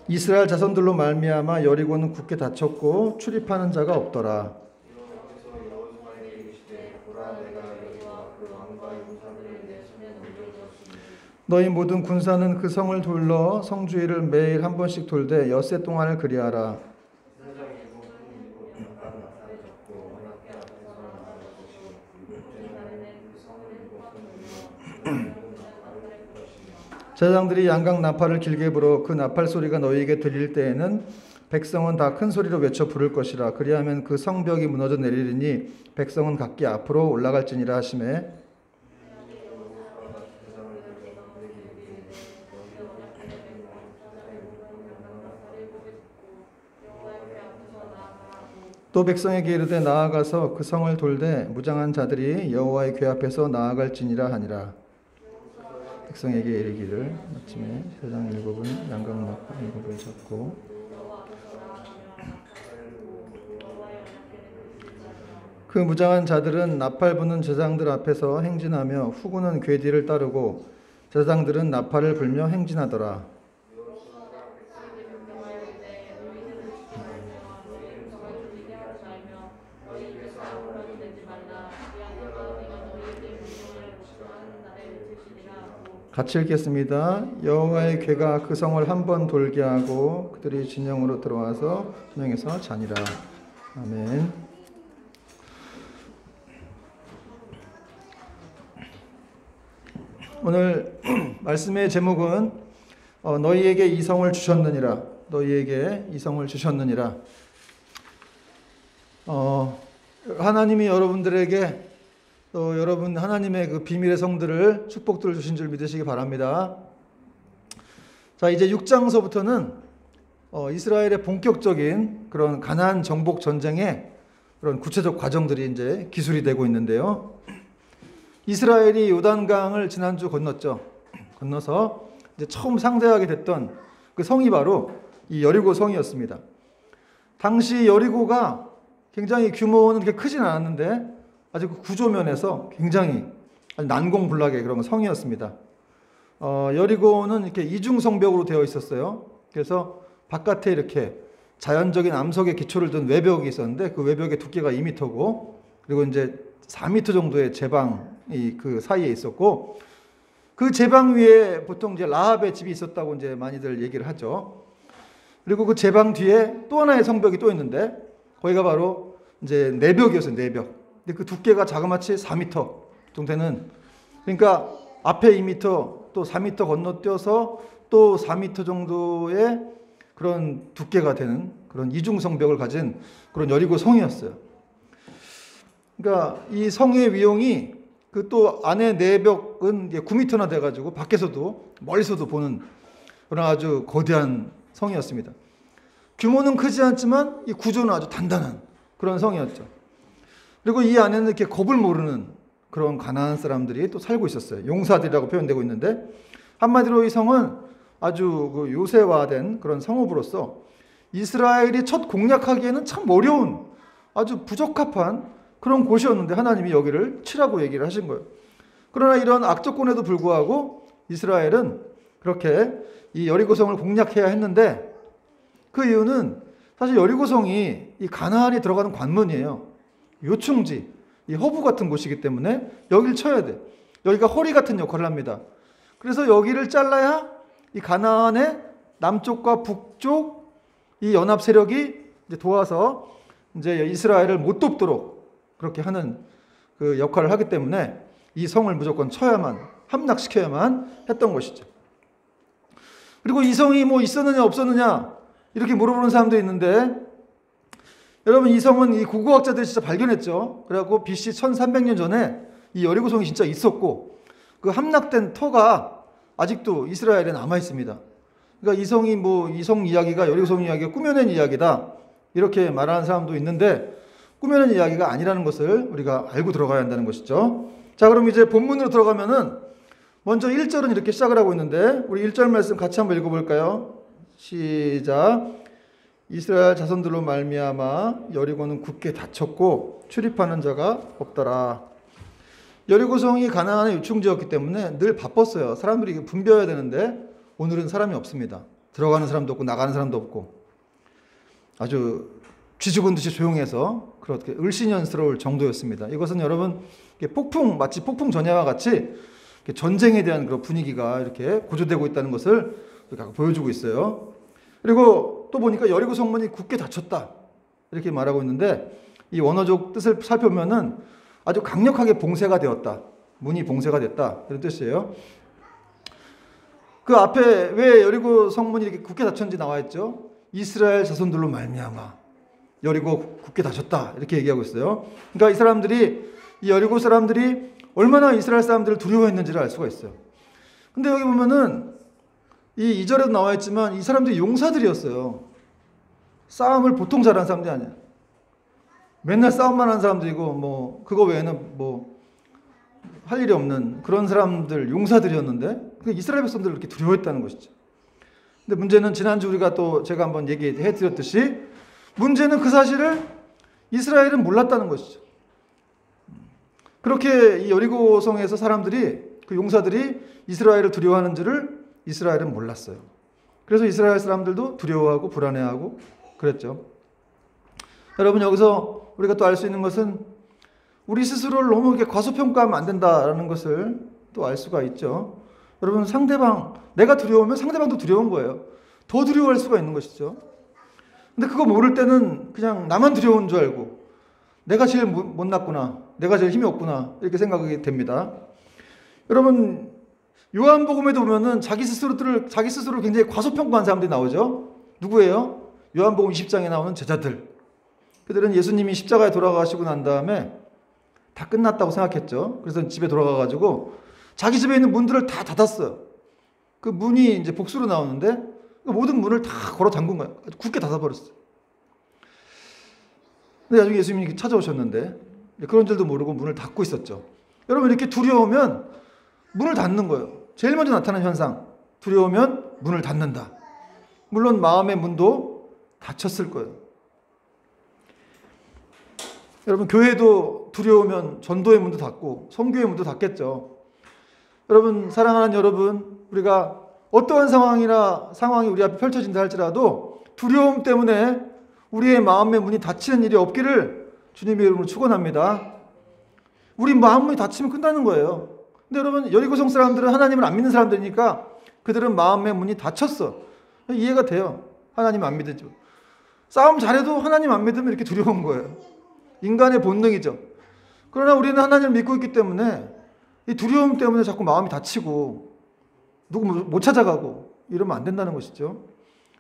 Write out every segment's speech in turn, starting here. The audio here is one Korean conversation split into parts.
이스라엘 자손들로 말미암아 여리고는 굳게 닫혔고 출입하는 자가 없더라. 너희 모든 군사는 그 성을 둘러 성주위를 매일 한 번씩 돌되 엿새 동안을 그리하라. 제사장들이 양각 나팔을 길게 불어 그 나팔 소리가 너희에게 들릴 때에는 백성은 다 큰 소리로 외쳐 부를 것이라. 그리하면 그 성벽이 무너져 내리리니 백성은 각기 앞으로 올라갈지니라 하시매. 또 백성에게 이르되 나아가서 그 성을 돌되 무장한 자들이 여호와의 궤 앞에서 나아갈지니라 하니라. 백성에게 이르기를 아침에 제사장 7은 양각 나팔 7을 잡고 그 무장한 자들은 나팔 부는 제사장들 앞에서 행진하며 후군은 궤 뒤를 따르고 제사장들은 나팔을 불며 행진하더라. 같이 읽겠습니다. 여호와의 궤가 그 성을 한 번 돌게 하고 그들이 진영으로 들어와서 진영에서 자니라. 아멘. 오늘 말씀의 제목은 너희에게 이 성을 주셨느니라. 너희에게 이 성을 주셨느니라. 하나님이 여러분들에게 또 여러분 하나님의 그 비밀의 성들을 축복들을 주신 줄 믿으시기 바랍니다. 자, 이제 6장서부터는 이스라엘의 본격적인 그런 가나안 정복 전쟁의 그런 구체적 과정들이 이제 기술이 되고 있는데요. 이스라엘이 요단강을 지난주 건넜죠. 건너서 이제 처음 상대하게 됐던 그 성이 바로 이 여리고 성이었습니다. 당시 여리고가 굉장히 규모는 그렇게 크진 않았는데 아주 그 구조면에서 굉장히 난공불락의 그런 성이었습니다. 여리고는 이렇게 이중성벽으로 되어 있었어요. 그래서 바깥에 이렇게 자연적인 암석의 기초를 둔 외벽이 있었는데 그 외벽의 두께가 2m고 그리고 이제 4m 정도의 제방이 그 사이에 있었고 그 제방 위에 보통 이제 라합의 집이 있었다고 이제 많이들 얘기를 하죠. 그리고 그 제방 뒤에 또 하나의 성벽이 또 있는데 거기가 바로 이제 내벽이었어요. 내벽. 근데 그 두께가 자그마치 4m 정도 되는, 그러니까 앞에 2m 또 4m 건너뛰어서 또 4m 정도의 그런 두께가 되는 그런 이중성벽을 가진 그런 여리고 성이었어요. 그러니까 이 성의 위용이 그 또 안에 내벽은 9m나 돼가지고 밖에서도 멀리서도 보는 그런 아주 거대한 성이었습니다. 규모는 크지 않지만 이 구조는 아주 단단한 그런 성이었죠. 그리고 이 안에는 이렇게 겁을 모르는 그런 가나안 사람들이 또 살고 있었어요. 용사들이라고 표현되고 있는데 한마디로 이 성은 아주 그 요새화된 그런 성읍으로서 이스라엘이 첫 공략하기에는 참 어려운 아주 부적합한 그런 곳이었는데 하나님이 여기를 치라고 얘기를 하신 거예요. 그러나 이런 악조건에도 불구하고 이스라엘은 그렇게 이 여리고성을 공략해야 했는데 그 이유는 사실 여리고성이 이 가나안이 들어가는 관문이에요. 요충지, 이 허브 같은 곳이기 때문에 여기를 쳐야 돼. 여기가 허리 같은 역할을 합니다. 그래서 여기를 잘라야 이 가나안의 남쪽과 북쪽 이 연합 세력이 이제 도와서 이제 이스라엘을 못 돕도록 그렇게 하는 그 역할을 하기 때문에 이 성을 무조건 쳐야만, 함락시켜야만 했던 것이죠. 그리고 이 성이 뭐 있었느냐 없었느냐 이렇게 물어보는 사람도 있는데 여러분 이 성은 이 고고학자들이 진짜 발견했죠. 그래갖고 BC 1300년 전에 이 여리고성이 진짜 있었고 그 함락된 터가 아직도 이스라엘에 남아 있습니다. 그러니까 이 성이 이 성 이야기가 여리고성 이야기가 꾸며낸 이야기다 이렇게 말하는 사람도 있는데 꾸며낸 이야기가 아니라는 것을 우리가 알고 들어가야 한다는 것이죠. 자, 그럼 이제 본문으로 들어가면은 먼저 1절은 이렇게 시작을 하고 있는데 우리 1절 말씀 같이 한번 읽어볼까요? 시작. 이스라엘 자손들로 말미암아 여리고는 굳게 닫혔고 출입하는 자가 없더라. 여리고성이 가나안의 요충지였기 때문에 늘 바빴어요. 사람들이 분벼야 되는데 오늘은 사람이 없습니다. 들어가는 사람도 없고 나가는 사람도 없고 아주 쥐 죽은 듯이 조용해서 그렇게 을씨년스러울 정도였습니다. 이것은 여러분 마치 폭풍 전야와 같이 전쟁에 대한 그런 분위기가 이렇게 고조되고 있다는 것을 보여주고 있어요. 그리고 또 보니까 여리고 성문이 굳게 닫혔다 이렇게 말하고 있는데 이 원어적 뜻을 살펴보면은 아주 강력하게 봉쇄가 되었다. 문이 봉쇄가 됐다 이런 뜻이에요. 그 앞에 왜 여리고 성문이 이렇게 굳게 닫혔는지 나와 있죠. 이스라엘 자손들로 말미암아 여리고 굳게 닫혔다 이렇게 얘기하고 있어요. 그러니까 이 여리고 사람들이 얼마나 이스라엘 사람들을 두려워했는지를 알 수가 있어요. 근데 여기 보면은 이 2절에도 나와 있지만 이 사람들이 용사들이었어요. 싸움을 보통 잘하는 사람들이 아니야. 맨날 싸움만 하는 사람들이고 뭐 그거 외에는 뭐 할 일이 없는 그런 사람들 용사들이었는데 이스라엘 백성들을 이렇게 두려워했다는 것이죠. 근데 문제는 지난주 우리가 또 제가 한번 얘기해 드렸듯이 문제는 그 사실을 이스라엘은 몰랐다는 것이죠. 그렇게 이 여리고 성에서 그 용사들이 이스라엘을 두려워하는 줄을 이스라엘은 몰랐어요. 그래서 이스라엘 사람들도 두려워하고 불안해하고 그랬죠. 여러분 여기서 우리가 또 알 수 있는 것은 우리 스스로를 너무 이렇게 과소평가하면 안 된다라는 것을 또 알 수가 있죠. 여러분 내가 두려우면 상대방도 두려운 거예요. 더 두려워할 수가 있는 것이죠. 근데 그거 모를 때는 그냥 나만 두려운 줄 알고 내가 제일 못났구나, 내가 제일 힘이 없구나 이렇게 생각이 됩니다. 여러분 요한복음에도 보면은 자기 스스로를 굉장히 과소평가한 사람들이 나오죠. 누구예요? 요한복음 20장에 나오는 제자들. 그들은 예수님이 십자가에 돌아가시고 난 다음에 다 끝났다고 생각했죠. 그래서 집에 돌아가가지고 자기 집에 있는 문들을 다 닫았어요. 그 문이 이제 복수로 나오는데 모든 문을 다 걸어 잠근 거예요. 굳게 닫아버렸어요. 근데 나중에 예수님이 찾아오셨는데 그런 줄도 모르고 문을 닫고 있었죠. 여러분 이렇게 두려우면 문을 닫는 거예요. 제일 먼저 나타나는 현상. 두려우면 문을 닫는다. 물론 마음의 문도 닫혔을 거예요. 여러분 교회도 두려우면 전도의 문도 닫고 선교의 문도 닫겠죠. 여러분 사랑하는 여러분 우리가 어떠한 상황이 우리 앞에 펼쳐진다 할지라도 두려움 때문에 우리의 마음의 문이 닫히는 일이 없기를 주님의 이름으로 축원합니다. 우리 마음 문이 닫히면 끝나는 거예요. 근데 여러분 여리고성 사람들은 하나님을 안 믿는 사람들이니까 그들은 마음의 문이 닫혔어. 이해가 돼요. 하나님 안 믿으죠. 싸움 잘해도 하나님 안 믿으면 이렇게 두려운 거예요. 인간의 본능이죠. 그러나 우리는 하나님을 믿고 있기 때문에 이 두려움 때문에 자꾸 마음이 닫히고 누구 못 찾아가고 이러면 안 된다는 것이죠.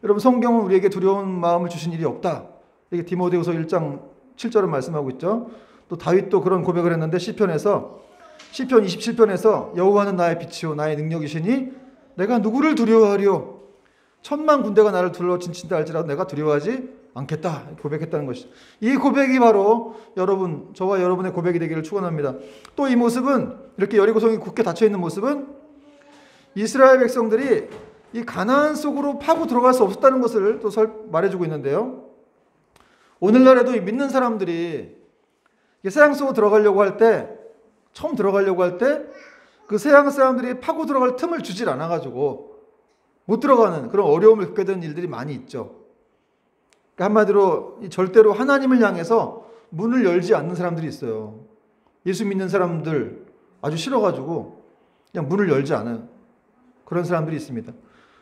여러분 성경은 우리에게 두려운 마음을 주신 일이 없다. 이게 디모데후서 1장 7절은 말씀하고 있죠. 또 다윗도 그런 고백을 했는데 시편 27편에서 여호와는 나의 빛이요 나의 능력이시니 내가 누구를 두려워하리요. 천만 군대가 나를 둘러 진친다 할지라도 내가 두려워하지 않겠다 고백했다는 것이죠. 이 고백이 바로 저와 여러분의 고백이 되기를 축원합니다. 또 이 모습은 이렇게 여리고성이 굳게 닫혀 있는 모습은 이스라엘 백성들이 이 가나안 속으로 파고 들어갈 수 없었다는 것을 또 말해주고 있는데요. 오늘날에도 이 믿는 사람들이 세상 속으로 처음 들어가려고 할 때 그 세상 사람들이 파고 들어갈 틈을 주질 않아가지고 못 들어가는 그런 어려움을 겪게 되는 일들이 많이 있죠. 그러니까 한마디로 절대로 하나님을 향해서 문을 열지 않는 사람들이 있어요. 예수 믿는 사람들 아주 싫어가지고 그냥 문을 열지 않아요. 그런 사람들이 있습니다.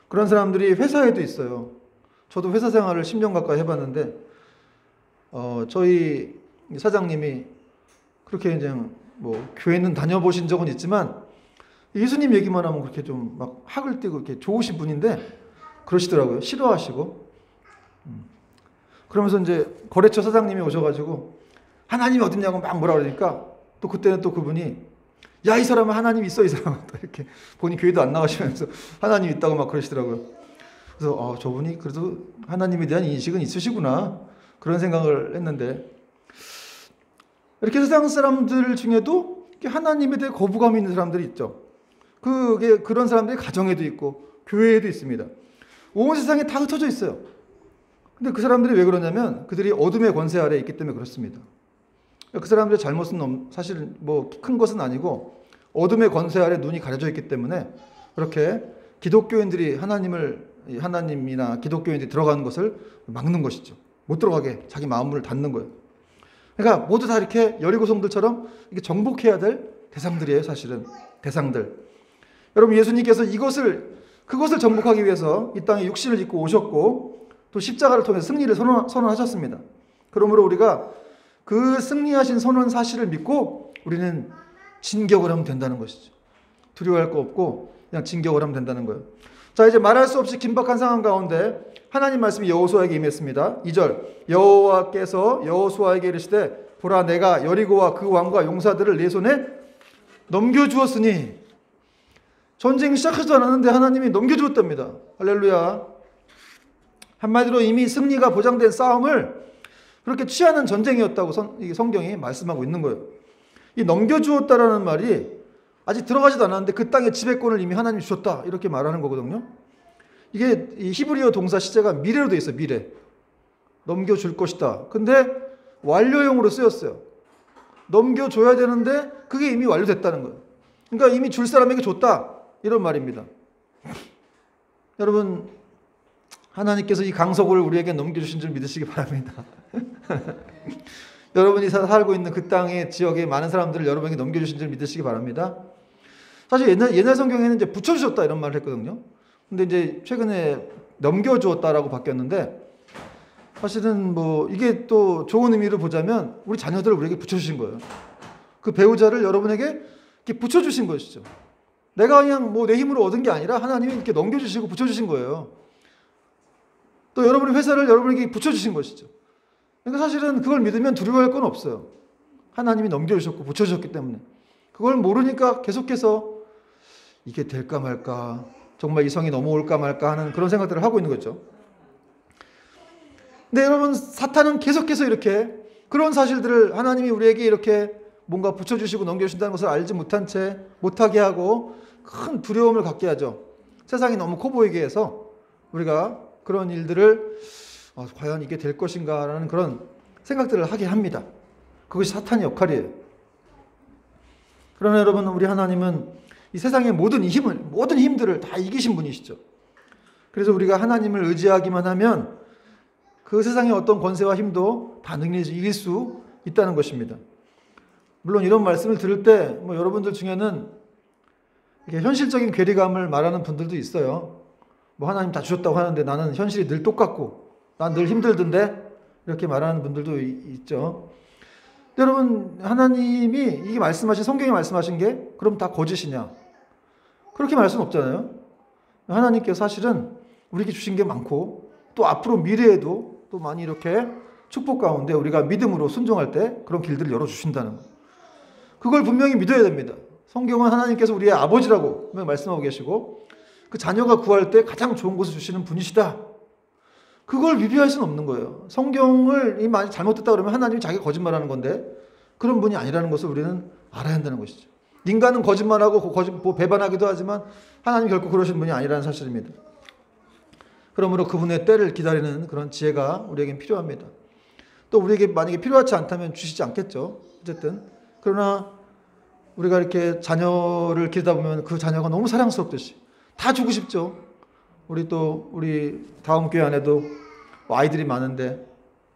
그런 사람들이 회사에도 있어요. 저도 회사 생활을 10년 가까이 해봤는데 저희 사장님이 그렇게 이제 뭐 교회는 다녀보신 적은 있지만 예수님 얘기만 하면 그렇게 좀 막 학을 띄고 이렇게 좋으신 분인데 그러시더라고요. 싫어하시고. 그러면서 이제 거래처 사장님이 오셔가지고 하나님이 어딨냐고 막 뭐라 그러니까 또 그때는 또 그분이 야, 이 사람은 하나님 있어, 이 사람은. 이렇게 본인 교회도 안 나가시면서 하나님 있다고 막 그러시더라고요. 그래서 저분이 그래도 하나님에 대한 인식은 있으시구나 그런 생각을 했는데 이렇게 세상 사람들 중에도 하나님에 대해 거부감이 있는 사람들이 있죠. 그런 사람들이 가정에도 있고 교회에도 있습니다. 온 세상에 다 흩어져 있어요. 근데 그 사람들이 왜 그러냐면 그들이 어둠의 권세 아래에 있기 때문에 그렇습니다. 그 사람들의 잘못은 사실 뭐 큰 것은 아니고 어둠의 권세 아래 눈이 가려져 있기 때문에 그렇게 기독교인들이 하나님을 이 하나님이나 기독교인들이 들어가는 것을 막는 것이죠. 못 들어가게 자기 마음을 닫는 거예요. 그러니까 모두 다 이렇게 여리고 성들처럼 이게 정복해야 될 대상들이에요. 사실은 대상들. 여러분, 예수님께서 그것을 정복하기 위해서 이 땅에 육신을 입고 오셨고 또 십자가를 통해서 승리를 선언하셨습니다. 그러므로 우리가 그 승리하신 선언 사실을 믿고 우리는 진격을 하면 된다는 것이죠. 두려워할 거 없고 그냥 진격을 하면 된다는 거예요. 자, 이제 말할 수 없이 긴박한 상황 가운데 하나님 말씀이 여호수아에게 임했습니다. 2절, 여호와께서 여호수아에게 이르시되 보라, 내가 여리고와 그 왕과 용사들을 내 손에 넘겨주었으니. 전쟁이 시작하지도 않았는데 하나님이 넘겨주었답니다. 할렐루야. 한마디로 이미 승리가 보장된 싸움을 그렇게 취하는 전쟁이었다고 성경이 말씀하고 있는 거예요. 이 넘겨주었다라는 말이 아직 들어가지도 않았는데 그 땅의 지배권을 이미 하나님이 주셨다, 이렇게 말하는 거거든요. 이게 이 히브리어 동사 시제가 미래로 돼 있어요. 미래. 넘겨줄 것이다. 근데 완료형으로 쓰였어요. 넘겨줘야 되는데 그게 이미 완료됐다는 거예요. 그러니까 이미 줄 사람에게 줬다, 이런 말입니다. 여러분, 하나님께서 이 강석을 우리에게 넘겨주신 줄 믿으시기 바랍니다. 여러분이 살고 있는 그 땅의 지역의 많은 사람들을 여러분에게 넘겨주신 줄 믿으시기 바랍니다. 사실 옛날 성경에는 이제 붙여주셨다 이런 말을 했거든요. 근데 이제 최근에 넘겨주었다라고 바뀌었는데, 사실은 뭐 이게 또 좋은 의미로 보자면 우리 자녀들을 우리에게 붙여주신 거예요. 그 배우자를 여러분에게 이렇게 붙여주신 것이죠. 내가 그냥 뭐 내 힘으로 얻은 게 아니라 하나님이 이렇게 넘겨주시고 붙여주신 거예요. 또 여러분의 회사를 여러분에게 붙여주신 것이죠. 그러니까 사실은 그걸 믿으면 두려워할 건 없어요. 하나님이 넘겨주셨고 붙여주셨기 때문에. 그걸 모르니까 계속해서 이게 될까 말까, 정말 이 성이 넘어올까 말까 하는 그런 생각들을 하고 있는 거죠. 근데 여러분, 사탄은 계속해서 이렇게 그런 사실들을 하나님이 우리에게 이렇게 뭔가 붙여주시고 넘겨주신다는 것을 알지 못한 채 못하게 하고 큰 두려움을 갖게 하죠. 세상이 너무 커 보이게 해서 우리가 그런 일들을 과연 이게 될 것인가라는 그런 생각들을 하게 합니다. 그것이 사탄의 역할이에요. 그러나 여러분, 우리 하나님은 이 세상의 모든 힘들을 다 이기신 분이시죠. 그래서 우리가 하나님을 의지하기만 하면 그 세상의 어떤 권세와 힘도 다 능력이 이길 수 있다는 것입니다. 물론 이런 말씀을 들을 때 뭐 여러분들 중에는 이렇게 현실적인 괴리감을 말하는 분들도 있어요. 뭐 하나님 다 주셨다고 하는데 나는 현실이 늘 똑같고 난 늘 힘들던데, 이렇게 말하는 분들도 있죠. 여러분, 하나님이 이게 말씀하신, 성경이 말씀하신 게 그럼 다 거짓이냐? 그렇게 말할 수는 없잖아요. 하나님께서 사실은 우리에게 주신 게 많고 또 앞으로 미래에도 또 많이 이렇게 축복 가운데 우리가 믿음으로 순종할 때 그런 길들을 열어주신다는 거. 그걸 분명히 믿어야 됩니다. 성경은 하나님께서 우리의 아버지라고 말씀하고 계시고 그 자녀가 구할 때 가장 좋은 것을 주시는 분이시다. 그걸 위배할 수는 없는 거예요. 성경을 많이 잘못됐다 그러면 하나님이 자기가 거짓말하는 건데 그런 분이 아니라는 것을 우리는 알아야 한다는 것이죠. 인간은 거짓말하고 배반하기도 하지만 하나님 결코 그러신 분이 아니라는 사실입니다. 그러므로 그분의 때를 기다리는 그런 지혜가 우리에겐 필요합니다. 또 우리에게 만약에 필요하지 않다면 주시지 않겠죠. 어쨌든 그러나 우리가 이렇게 자녀를 기르다 보면 그 자녀가 너무 사랑스럽듯이 다 주고 싶죠. 우리 다음 교회 안에도 아이들이 많은데,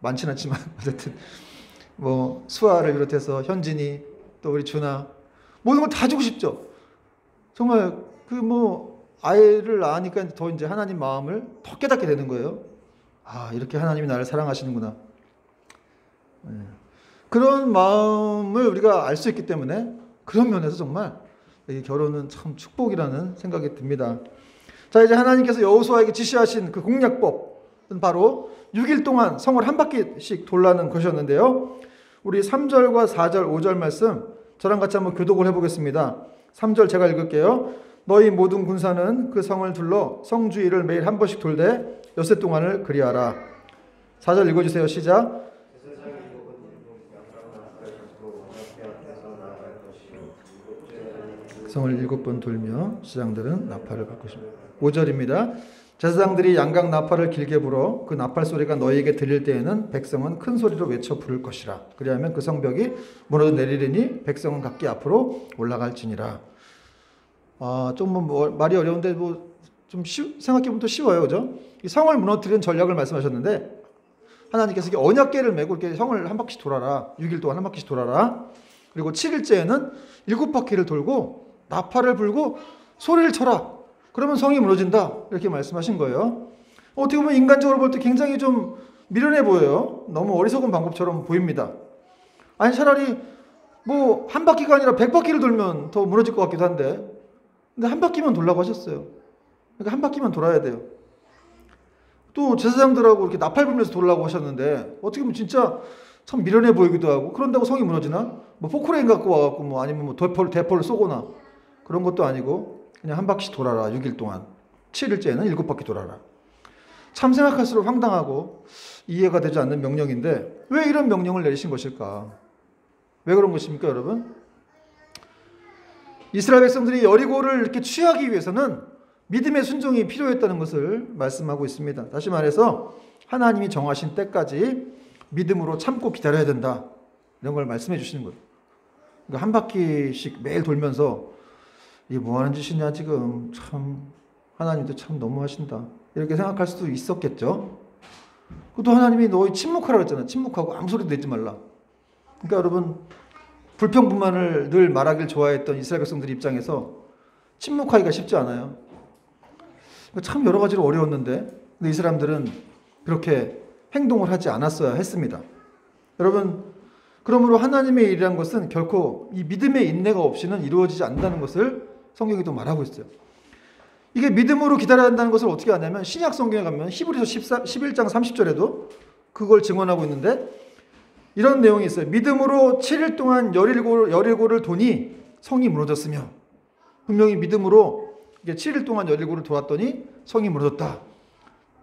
많지는 않지만 어쨌든 뭐 수아를 비롯해서 현진이, 또 우리 준아, 모든 걸 다 주고 싶죠. 정말 그 뭐 아이를 낳으니까 더 이제 하나님 마음을 더 깨닫게 되는 거예요. 아, 이렇게 하나님이 나를 사랑하시는구나. 그런 마음을 우리가 알 수 있기 때문에 그런 면에서 정말 이 결혼은 참 축복이라는 생각이 듭니다. 자, 이제 하나님께서 여호수아에게 지시하신 그 공략법은 바로 6일 동안 성을 한 바퀴씩 돌라는 것이었는데요. 우리 3절과 4절, 5절 말씀 저랑 같이 한번 교독을 해보겠습니다. 3절 제가 읽을게요. 너희 모든 군사는 그 성을 둘러 성 주위를 매일 한 번씩 돌되 엿새 동안을 그리하라. 4절 읽어주세요. 시작. 성을 7번 돌며 제사장들은 나팔을 불 것입니다. 5절입니다. 제사장들이 양각 나팔을 길게 불어 그 나팔 소리가 너희에게 들릴 때에는 백성은 큰 소리로 외쳐 부를 것이라. 그리하면 그 성벽이 무너져 내리리니 백성은 각기 앞으로 올라갈지니라. 좀 말이 어려운데 좀 생각해보면 또 쉬워요. 그죠? 이 성을 무너뜨리는 전략을 말씀하셨는데 하나님께서 이게 언약궤를 메고 이렇게 성을 한 바퀴씩 돌아라. 6일 동안 한 바퀴씩 돌아라. 그리고 7일째에는 7바퀴를 돌고 나팔을 불고 소리를 쳐라. 그러면 성이 무너진다. 이렇게 말씀하신 거예요. 어떻게 보면 인간적으로 볼 때 굉장히 좀 미련해 보여요. 너무 어리석은 방법처럼 보입니다. 아니 차라리 뭐 한 바퀴가 아니라 100바퀴를 돌면 더 무너질 것 같기도 한데 근데 한 바퀴만 돌라고 하셨어요. 그러니까 한 바퀴만 돌아야 돼요. 또 제사장들하고 이렇게 나팔 불면서 돌라고 하셨는데 어떻게 보면 진짜 참 미련해 보이기도 하고 그런다고 성이 무너지나? 뭐 포크레인 갖고 와갖고 뭐 아니면 뭐 대포를 쏘거나 그런 것도 아니고 그냥 한 바퀴씩 돌아라. 6일 동안 7일째에는 7바퀴 돌아라. 참 생각할수록 황당하고 이해가 되지 않는 명령인데 왜 이런 명령을 내리신 것일까? 왜 그런 것입니까 여러분? 이스라엘 백성들이 여리고를 이렇게 취하기 위해서는 믿음의 순종이 필요했다는 것을 말씀하고 있습니다. 다시 말해서 하나님이 정하신 때까지 믿음으로 참고 기다려야 된다. 이런 걸 말씀해 주시는 거예요. 그러니까 한 바퀴씩 매일 돌면서 이게 뭐 하는 짓이냐 지금 참 하나님도 참 너무하신다. 이렇게 생각할 수도 있었겠죠. 또 하나님이 너희 침묵하라고 했잖아요. 침묵하고 아무 소리도 내지 말라. 그러니까 여러분 불평불만을 늘 말하길 좋아했던 이스라엘 백성들 입장에서 침묵하기가 쉽지 않아요. 참 여러 가지로 어려웠는데 근데 이 사람들은 그렇게 행동을 하지 않았어야 했습니다. 여러분 그러므로 하나님의 일이란 것은 결코 이 믿음의 인내가 없이는 이루어지지 않는다는 것을 성경이 또 말하고 있어요. 이게 믿음으로 기다려야 한다는 것을 어떻게 하냐면 신약 성경에 가면 히브리서 11장 30절에도 그걸 증언하고 있는데 이런 내용이 있어요. 믿음으로 7일 동안 여리고를 도니 성이 무너졌으며 분명히 믿음으로 7일 동안 여리고를 도왔더니 성이 무너졌다.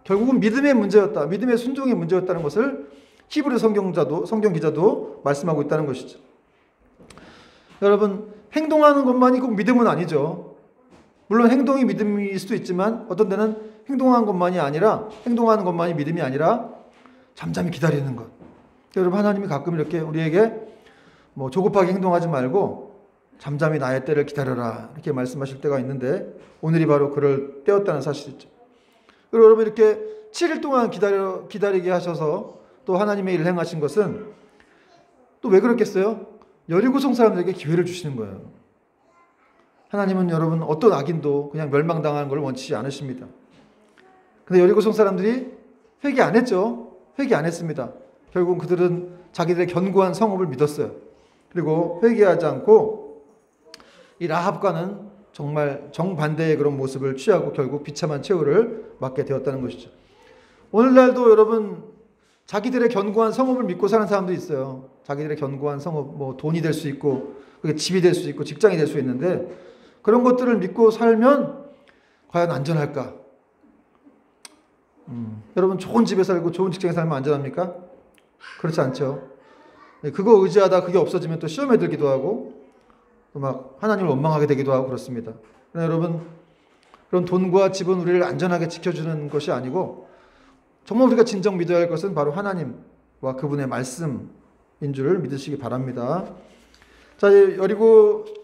결국은 믿음의 문제였다. 믿음의 순종의 문제였다는 것을 히브리 성경 기자도 말씀하고 있다는 것이죠. 여러분 행동하는 것만이 꼭 믿음은 아니죠. 물론 행동이 믿음일 수도 있지만 어떤 데는 행동하는 것만이 믿음이 아니라 잠잠히 기다리는 것. 여러분 하나님이 가끔 이렇게 우리에게 뭐 조급하게 행동하지 말고 잠잠히 나의 때를 기다려라 이렇게 말씀하실 때가 있는데 오늘이 바로 그럴 때였다는 사실이죠. 그리고 여러분 이렇게 7일 동안 기다리게 하셔서 또 하나님의 일을 행하신 것은 또 왜 그렇겠어요? 여리고성 사람들에게 기회를 주시는 거예요. 하나님은 여러분 어떤 악인도 그냥 멸망당하는 걸 원치지 않으십니다. 근데 여리고성 사람들이 회개 안 했죠. 회개 안 했습니다. 결국은 그들은 자기들의 견고한 성읍을 믿었어요. 그리고 회개하지 않고 이 라합과는 정말 정반대의 그런 모습을 취하고 결국 비참한 최후를 맞게 되었다는 것이죠. 오늘날도 여러분 자기들의 견고한 성읍을 믿고 사는 사람도 있어요. 자기들의 견고한 성읍, 뭐 돈이 될 수 있고 그게 집이 될 수 있고 직장이 될 수 있는데 그런 것들을 믿고 살면 과연 안전할까? 여러분 좋은 집에 살고 좋은 직장에 살면 안전합니까? 그렇지 않죠. 그거 의지하다 그게 없어지면 또 시험에 들기도 하고 또 막 하나님을 원망하게 되기도 하고 그렇습니다. 그러나 여러분 그런 돈과 집은 우리를 안전하게 지켜주는 것이 아니고 정말 우리가 진정 믿어야 할 것은 바로 하나님과 그분의 말씀인 줄을 믿으시기 바랍니다. 자,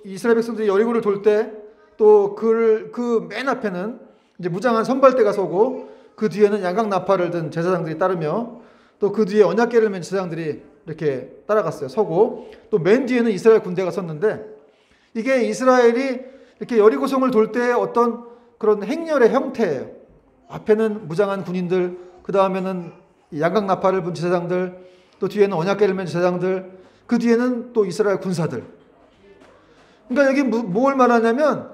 이스라엘 백성들이 여리고를 돌 때 또 그 맨 앞에는 이제 무장한 선발대가 서고 그 뒤에는 양각 나팔을 든 제사장들이 따르며 또 그 뒤에 언약궤를 맨 제사장들이 이렇게 따라갔어요. 서고 또 맨 뒤에는 이스라엘 군대가 섰는데 이게 이스라엘이 이렇게 여리고성을 돌 때의 어떤 그런 행렬의 형태예요. 앞에는 무장한 군인들, 그 다음에는 양각 나팔을 분 제사장들, 또 뒤에는 언약궤를 맨 제사장들, 그 뒤에는 또 이스라엘 군사들. 그러니까 여기 뭘 말하냐면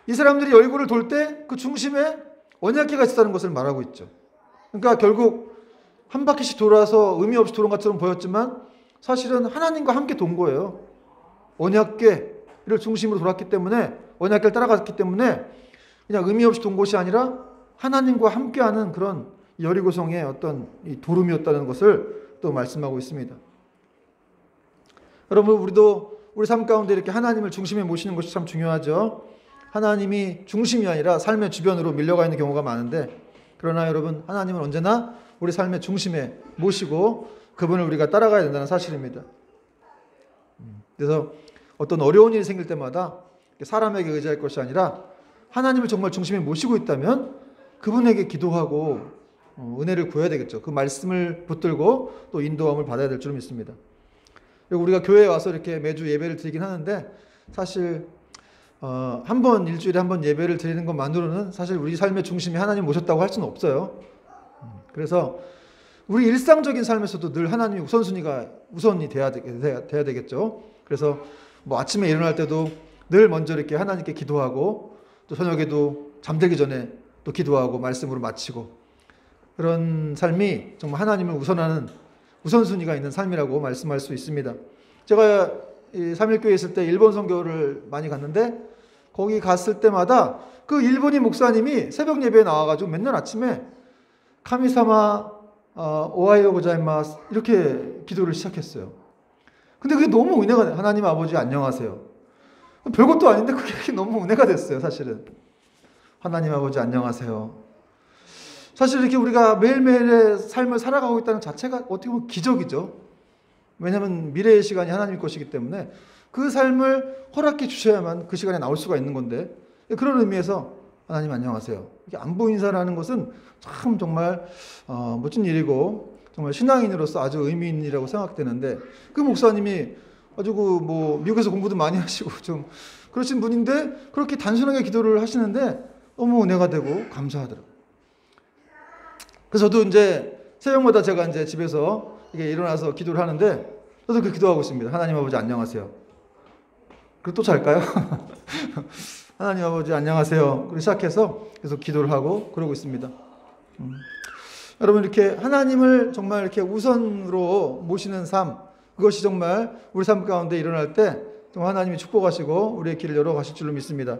이 사람들이 여리고를 돌 때 그 중심에 언약궤가 있었다는 것을 말하고 있죠. 그러니까 결국 한 바퀴씩 돌아서 의미 없이 도는 것처럼 보였지만 사실은 하나님과 함께 돈 거예요. 언약궤를 중심으로 돌았기 때문에 언약궤를 따라갔기 때문에 그냥 의미 없이 돈 곳이 아니라 하나님과 함께하는 그런 여리고성의 어떤 이 도름이었다는 것을 또 말씀하고 있습니다. 여러분 우리도 우리 삶 가운데 이렇게 하나님을 중심에 모시는 것이 참 중요하죠. 하나님이 중심이 아니라 삶의 주변으로 밀려가 있는 경우가 많은데 그러나 여러분 하나님은 언제나 우리 삶의 중심에 모시고 그분을 우리가 따라가야 된다는 사실입니다. 그래서 어떤 어려운 일이 생길 때마다 사람에게 의지할 것이 아니라 하나님을 정말 중심에 모시고 있다면 그분에게 기도하고 은혜를 구해야 되겠죠. 그 말씀을 붙들고 또 인도함을 받아야 될 줄 믿습니다. 그리고 우리가 교회에 와서 이렇게 매주 예배를 드리긴 하는데 사실 일주일에 한 번 예배를 드리는 것만으로는 사실 우리 삶의 중심이 하나님 모셨다고 할 수는 없어요. 그래서 우리 일상적인 삶에서도 늘 하나님이 우선이 돼야 되겠죠. 그래서 뭐 아침에 일어날 때도 늘 먼저 이렇게 하나님께 기도하고 또 저녁에도 잠들기 전에 또 기도하고 말씀으로 마치고 그런 삶이 정말 하나님을 우선하는 우선순위가 있는 삶이라고 말씀할 수 있습니다. 제가 이 삼일교회에 있을 때 일본 선교를 많이 갔는데 거기 갔을 때마다 그 일본인 목사님이 새벽 예배에 나와가지고 맨날 아침에 카미사마 오하이오 고자이마스 이렇게 기도를 시작했어요. 근데 그게 너무 은혜가 돼요. 하나님 아버지 안녕하세요. 별것도 아닌데 그게 너무 은혜가 됐어요. 사실은 하나님 아버지 안녕하세요. 사실 이렇게 우리가 매일매일의 삶을 살아가고 있다는 자체가 어떻게 보면 기적이죠. 왜냐하면 미래의 시간이 하나님 것이기 때문에 그 삶을 허락해 주셔야만 그 시간에 나올 수가 있는 건데 그런 의미에서 하나님 안녕하세요. 이게 안부 인사라는 것은 참 정말 멋진 일이고 정말 신앙인으로서 아주 의미 있는 일이라고 생각되는데 그 목사님이 아주 미국에서 공부도 많이 하시고 좀 그러신 분인데 그렇게 단순하게 기도를 하시는데 너무 은혜가 되고 감사하더라고요. 그래서 저도 이제 새벽마다 제가 이제 집에서 이게 일어나서 기도를 하는데 저도 그 기도하고 있습니다. 하나님 아버지 안녕하세요. 그리고 또 잘까요? 하나님 아버지 안녕하세요. 그리고 시작해서 계속 기도를 하고 그러고 있습니다. 여러분 이렇게 하나님을 정말 이렇게 우선으로 모시는 삶 그것이 정말 우리 삶 가운데 일어날 때 정말 하나님이 축복하시고 우리의 길을 열어가실 줄로 믿습니다.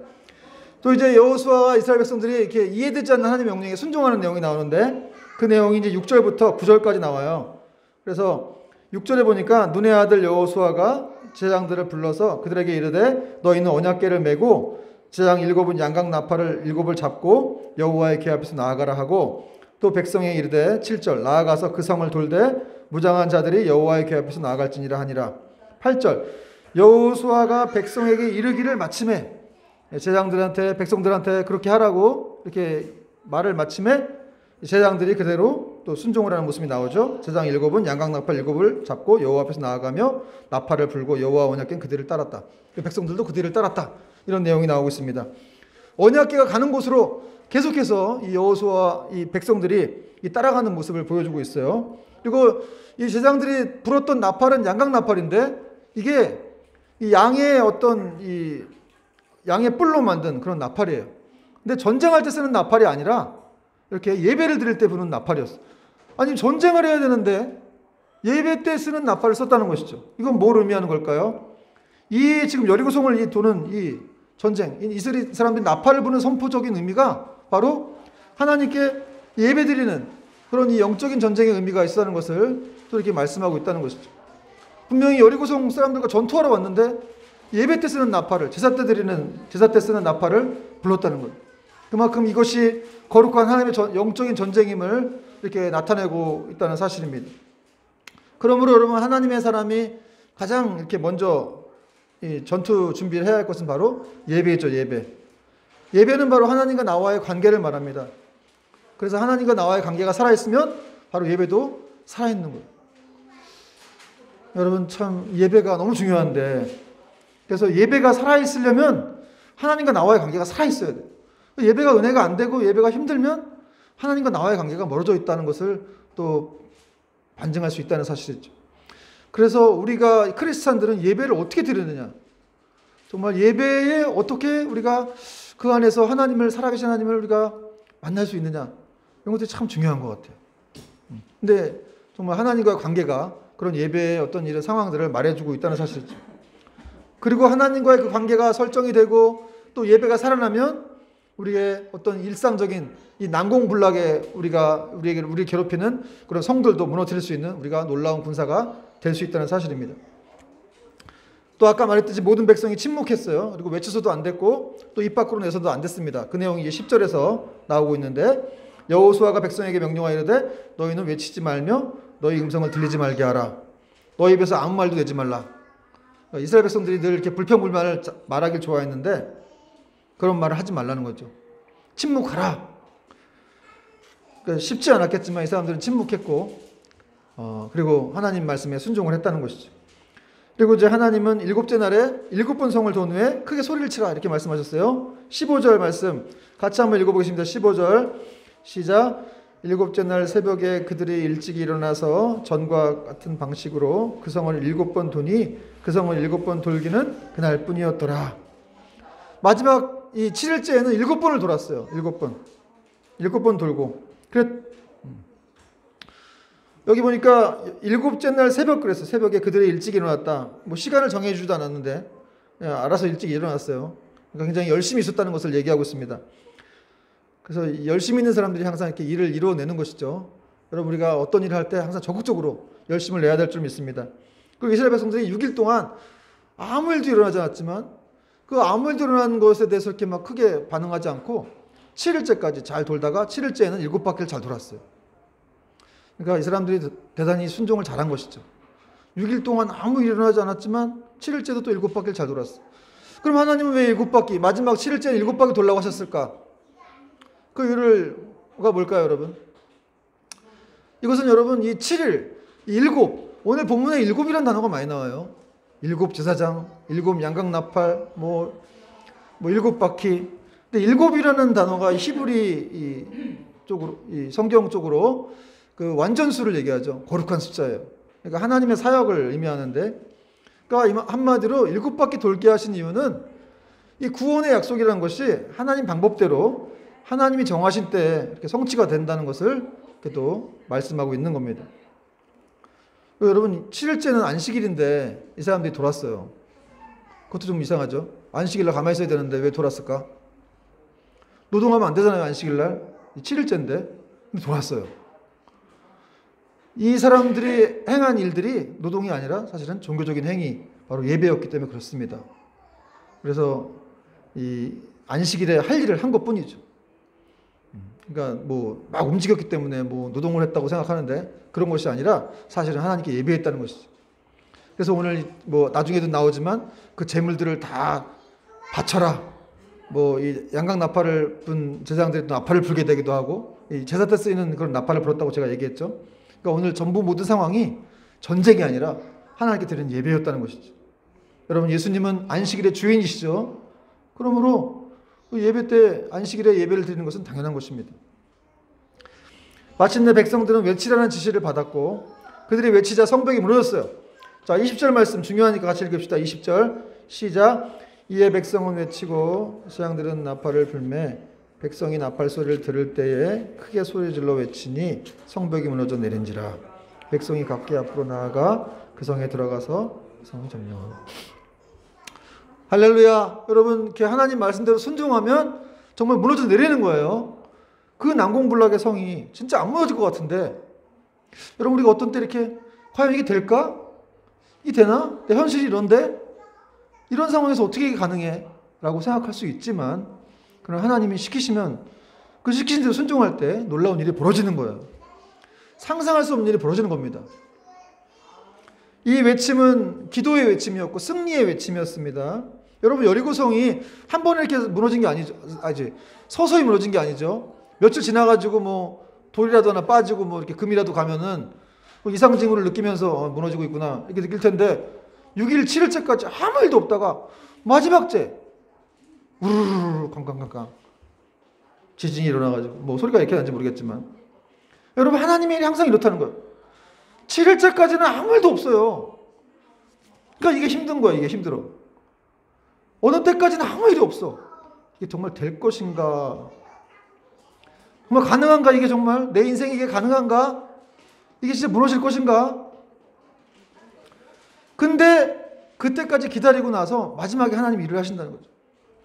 또 이제 여호수아와 이스라엘 백성들이 이렇게 이해되지 않는 하나님의 명령에 순종하는 내용이 나오는데 그 내용이 이제 6절부터 9절까지 나와요. 그래서 6절에 보니까 눈의 아들 여호수아가 제장들을 불러서 그들에게 이르되 너희는 언약궤를 메고 제장 7은 양각 나팔을 7을 잡고 여호와의 궤 앞에서 나아가라 하고 또 백성에 이르되 7절 나아가서 그 성을 돌되 무장한 자들이 여호와의 궤 앞에서 나아갈지니라 하니라. 8절 여호수아가 백성에게 이르기를 마침에 제장들한테 백성들한테 그렇게 하라고 이렇게 말을 마침에 제장들이 그대로 또 순종을 하는 모습이 나오죠. 제장 7은 양각 나팔 7을 잡고 여호와 앞에서 나아가며 나팔을 불고 여호와 언약궤는 그들을 따랐다. 백성들도 그들을 따랐다. 이런 내용이 나오고 있습니다. 언약궤가 가는 곳으로 계속해서 이 여호수아와 이 백성들이 이 따라가는 모습을 보여주고 있어요. 그리고 이 제장들이 불었던 나팔은 양각 나팔인데 이게 이 양의 양의 뿔로 만든 그런 나팔이에요. 근데 전쟁할 때 쓰는 나팔이 아니라 이렇게 예배를 드릴 때 부는 나팔이었어. 아니 전쟁을 해야 되는데 예배 때 쓰는 나팔을 썼다는 것이죠. 이건 뭘 의미하는 걸까요? 이 지금 여리고성을 도는 이 전쟁, 이스라엘 사람들이 나팔을 부는 선포적인 의미가 바로 하나님께 예배 드리는 그런 이 영적인 전쟁의 의미가 있다는 것을 또 이렇게 말씀하고 있다는 것이죠. 분명히 여리고성 사람들과 전투하러 왔는데 예배 때 쓰는 나팔을 제사 때 쓰는 나팔을 불렀다는 거예요. 그만큼 이것이 거룩한 하나님의 영적인 전쟁임을 이렇게 나타내고 있다는 사실입니다. 그러므로 여러분 하나님의 사람이 가장 이렇게 먼저 이 전투 준비를 해야 할 것은 바로 예배죠. 예배는 바로 하나님과 나와의 관계를 말합니다. 그래서 하나님과 나와의 관계가 살아있으면 바로 예배도 살아있는 거예요. 여러분 참 예배가 너무 중요한데 그래서 예배가 살아있으려면 하나님과 나와의 관계가 살아있어야 돼요. 예배가 은혜가 안 되고 예배가 힘들면 하나님과 나와의 관계가 멀어져 있다는 것을 또 반증할 수 있다는 사실이죠. 그래서 우리가 크리스찬들은 예배를 어떻게 드리느냐, 정말 예배에 어떻게 우리가 그 안에서 살아계신 하나님을 우리가 만날 수 있느냐, 이런 것들이 참 중요한 것 같아요. 근데 정말 하나님과 관계가 그런 예배의 어떤 이런 상황들을 말해주고 있다는 사실이죠. 그리고 하나님과의 그 관계가 설정이 되고 또 예배가 살아나면 우리의 어떤 일상적인 이 난공불락에 우리를 괴롭히는 그런 성들도 무너뜨릴 수 있는 우리가 놀라운 군사가 될 수 있다는 사실입니다. 또 아까 말했듯이 모든 백성이 침묵했어요. 그리고 외쳐서도 안 됐고 또 입 밖으로 내서도 안 됐습니다. 그 내용이 이제 10절에서 나오고 있는데 여호수아가 백성에게 명령하여 이르되 너희는 외치지 말며 너희 음성을 들리지 말게 하라. 너희 입에서 아무 말도 내지 말라. 이스라엘 백성들이 늘 이렇게 불평불만을 말하길 좋아했는데 그런 말을 하지 말라는 거죠. 침묵하라. 그러니까 쉽지 않았겠지만 이 사람들은 침묵했고, 그리고 하나님 말씀에 순종을 했다는 것이죠. 그리고 이제 하나님은 7째 날에 7번 성을 돈 후에 크게 소리를 치라 이렇게 말씀하셨어요. 15절 말씀 같이 한번 읽어보겠습니다. 15절 시작. 7째 날 새벽에 그들이 일찍 일어나서 전과 같은 방식으로 그 성을 7번 도니 그 성을 7번 돌기는 그날 뿐이었더라. 마지막 이 7일째에는 7번을 돌았어요. 7번 돌고. 여기 보니까 7째 날 새벽 그랬어요. 새벽에 그들이 일찍 일어났다. 뭐 시간을 정해주지도 않았는데 그냥 알아서 일찍 일어났어요. 그러니까 굉장히 열심히 있었다는 것을 얘기하고 있습니다. 그래서 열심히 있는 사람들이 항상 이렇게 일을 이루어내는 것이죠. 여러분 우리가 어떤 일을 할 때 항상 적극적으로 열심을 내야 될 줄 믿습니다. 그리고 이스라엘 백성들이 6일 동안 아무 일도 일어나지 않았지만 그 아무 일도 일어난 것에 대해서 이렇게 막 크게 반응하지 않고 7일째까지 잘 돌다가 7일째에는 7바퀴를 잘 돌았어요. 그러니까 이 사람들이 대단히 순종을 잘한 것이죠. 6일 동안 아무 일이 일어나지 않았지만 7일째도 또 7바퀴를 잘 돌았어요. 그럼 하나님은 왜 7바퀴, 마지막 7일째는 7바퀴 돌라고 하셨을까? 그 이유가 뭘까요, 여러분? 이것은 여러분 이 7일, 이 7, 오늘 본문에 7이라는 단어가 많이 나와요. 7 제사장, 7 양각나팔, 뭐 7바퀴. 근데 7이라는 단어가 히브리 쪽으로, 이 성경 쪽으로 그 완전수를 얘기하죠. 거룩한 숫자예요. 그러니까 하나님의 사역을 의미하는데, 그러니까 한마디로 7바퀴 돌게 하신 이유는 이 구원의 약속이라는 것이 하나님 방법대로 하나님이 정하신 때 이렇게 성취가 된다는 것을 이렇게 또 말씀하고 있는 겁니다. 여러분 7일째는 안식일인데 이 사람들이 돌았어요. 그것도 좀 이상하죠. 안식일날 가만히 있어야 되는데 왜 돌았을까? 노동하면 안 되잖아요. 안식일날 7일째인데 근데 돌았어요. 이 사람들이 행한 일들이 노동이 아니라 사실은 종교적인 행위, 바로 예배였기 때문에 그렇습니다. 그래서 이 안식일에 할 일을 한 것뿐이죠. 그러니까 뭐 막 움직였기 때문에 뭐 노동을 했다고 생각하는데 그런 것이 아니라 사실은 하나님께 예배했다는 것이죠. 그래서 오늘 뭐 나중에도 나오지만 그 재물들을 다 바쳐라. 뭐 이 양각 나팔을 분 제사장들이 또 나팔을 불게 되기도 하고 이 제사 때 쓰이는 그런 나팔을 불었다고 제가 얘기했죠. 그러니까 오늘 전부 모든 상황이 전쟁이 아니라 하나님께 드리는 예배였다는 것이죠. 여러분 예수님은 안식일의 주인이시죠. 그러므로 예배 때 안식일에 예배를 드리는 것은 당연한 것입니다. 마침내 백성들은 외치라는 지시를 받았고 그들이 외치자 성벽이 무너졌어요. 자, 20절 말씀 중요하니까 같이 읽읍시다. 20절 시작. 이에 백성은 외치고 제사장들은 나팔을 불매 백성이 나팔 소리를 들을 때에 크게 소리질러 외치니 성벽이 무너져 내린지라. 백성이 각기 앞으로 나아가 그 성에 들어가서 성을 점령하고. 할렐루야. 여러분 이렇게 하나님 말씀대로 순종하면 정말 무너져 내리는 거예요. 그 난공불락의 성이 진짜 안 무너질 것 같은데 여러분 우리가 어떤 때 이렇게 과연 이게 될까? 이게 되나? 내 현실이 이런데? 이런 상황에서 어떻게 이게 가능해? 라고 생각할 수 있지만 그러나 하나님이 시키시면 그 시키신 대로 순종할 때 놀라운 일이 벌어지는 거예요. 상상할 수 없는 일이 벌어지는 겁니다. 이 외침은 기도의 외침이었고 승리의 외침이었습니다. 여러분 여리고성이 한 번에 이렇게 무너진 게 아니죠. 서서히 무너진 게 아니죠. 며칠 지나가지고 뭐 돌이라도 하나 빠지고 뭐 이렇게 금이라도 가면은 뭐 이상 징후를 느끼면서 무너지고 있구나 이렇게 느낄 텐데 6일 7일째까지 아무 일도 없다가 마지막째 우르르르 깡깡깡깡 지진이 일어나가지고 뭐 소리가 이렇게 나는지 모르겠지만 여러분 하나님의 일이 항상 이렇다는 거예요. 7일째까지는 아무 일도 없어요. 그러니까 이게 힘든 거야. 이게 힘들어. 어느 때까지는 아무 일이 없어. 이게 정말 될 것인가? 정말 가능한가? 이게 정말 내 인생이 이게 가능한가? 이게 진짜 무너질 것인가? 근데 그때까지 기다리고 나서 마지막에 하나님이 일을 하신다는 거죠.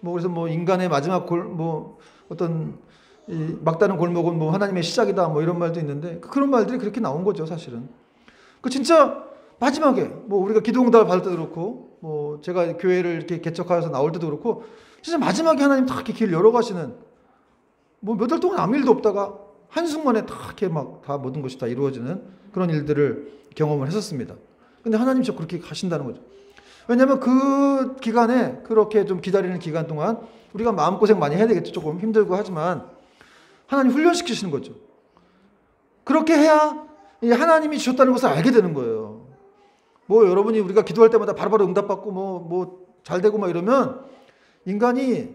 뭐 그래서 뭐 인간의 마지막 어떤 이 막다른 골목은 뭐 하나님의 시작이다 뭐 이런 말도 있는데 그런 말들이 그렇게 나온 거죠, 사실은. 그 진짜 마지막에 뭐 우리가 기도응답을 받을 때도 그렇고 뭐 제가 교회를 이렇게 개척하여서 나올 때도 그렇고 진짜 마지막에 하나님 다 이렇게 길 열어가시는 뭐 몇 달 동안 아무 일도 없다가 한순간에 다 이렇게 막 다 모든 것이 다 이루어지는 그런 일들을 경험을 했었습니다. 근데 하나님 저 그렇게 가신다는 거죠. 왜냐하면 그 기간에 그렇게 좀 기다리는 기간 동안 우리가 마음고생 많이 해야 되겠죠. 조금 힘들고 하지만 하나님 훈련시키시는 거죠. 그렇게 해야 하나님이 주셨다는 것을 알게 되는 거예요. 뭐 여러분이 우리가 기도할 때마다 바로바로 응답받고 뭐 잘 되고 막 이러면 인간이